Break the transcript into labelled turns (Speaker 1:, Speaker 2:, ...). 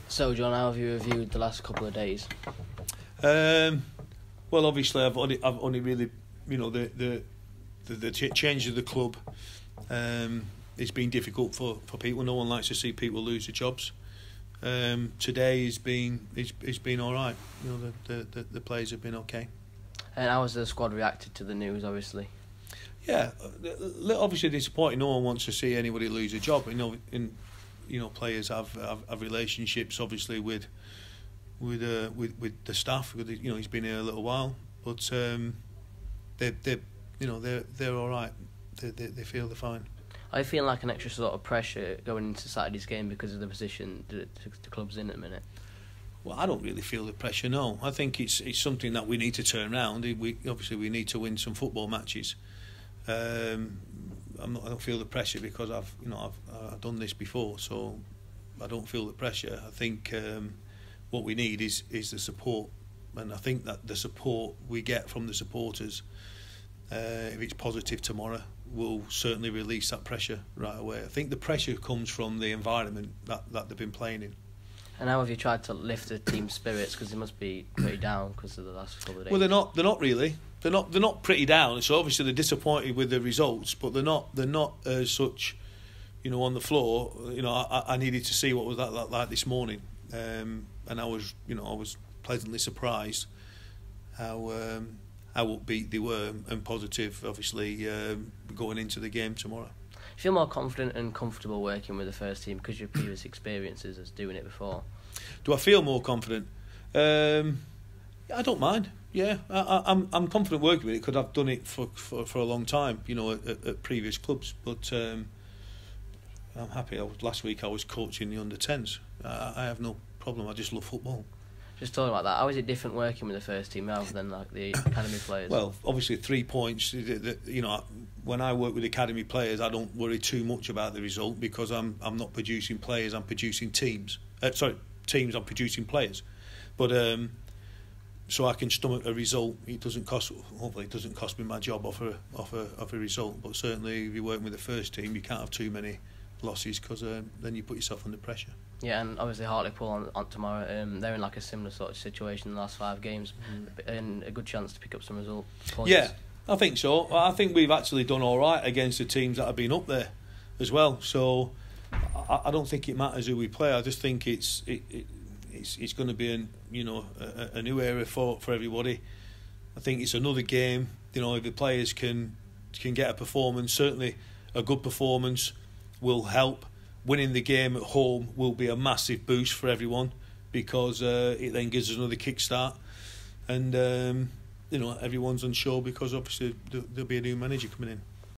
Speaker 1: So, John, how have you reviewed the last couple of days?
Speaker 2: Well, obviously, I've only really, the change of the club. It's been difficult for people. No one likes to see people lose their jobs. Today has been all right. The players have been okay.
Speaker 1: And how has the squad reacted to the news? Obviously.
Speaker 2: Yeah, obviously disappointing. No one wants to see anybody lose a job. Players have relationships, obviously, with the staff. He's been here a little while, but they're all right. They feel they're fine.
Speaker 1: Are you feeling like an extra sort of pressure going into Saturday's game because of the position the club's in at the minute?
Speaker 2: Well, I don't really feel the pressure. No, I think it's something that we need to turn around. We need to win some football matches. I don't feel the pressure because I've done this before, so I don't feel the pressure. I think what we need is the support, and I think that the support we get from the supporters, if it's positive tomorrow, will certainly release that pressure right away. I think the pressure comes from the environment that they've been playing in.
Speaker 1: And how have you tried to lift the team's spirits, because they must be pretty down because of the last couple of days?
Speaker 2: Well, they're not really. They're not pretty down. So obviously they're disappointed with the results, but they're not as such, on the floor. I needed to see what was that like this morning, and I was pleasantly surprised how upbeat they were and positive. Obviously, going into the game tomorrow.
Speaker 1: Do you feel more confident and comfortable working with the first team because of your previous experiences as doing it before?
Speaker 2: Do I feel more confident? I don't mind. Yeah, I'm confident working with it because I've done it for a long time, at previous clubs. But I'm happy. Last week I was coaching the under-10s. I have no problem. I just love football.
Speaker 1: Just talking about that, how is it different working with the first team rather than like the academy players?
Speaker 2: Well, obviously 3 points. When I work with academy players, I don't worry too much about the result because I'm not producing players. I'm producing teams. Teams. I'm producing players. But so I can stomach a result. Hopefully, it doesn't cost me my job off a result. But certainly, if you're working with the first team, you can't have too many losses because then you put yourself under pressure.
Speaker 1: Yeah, and obviously Hartlepool on tomorrow. They're in like a similar sort of situation in the last 5 games, and a good chance to pick up some points.
Speaker 2: Yeah, I think so. I think we've actually done all right against the teams that have been up there as well. So I don't think it matters who we play. I just think it's going to be a new era for everybody. I think it's another game. If the players can get a performance, certainly a good performance will help. Winning the game at home will be a massive boost for everyone because it then gives us another kickstart. And everyone's unsure because obviously there'll be a new manager coming in.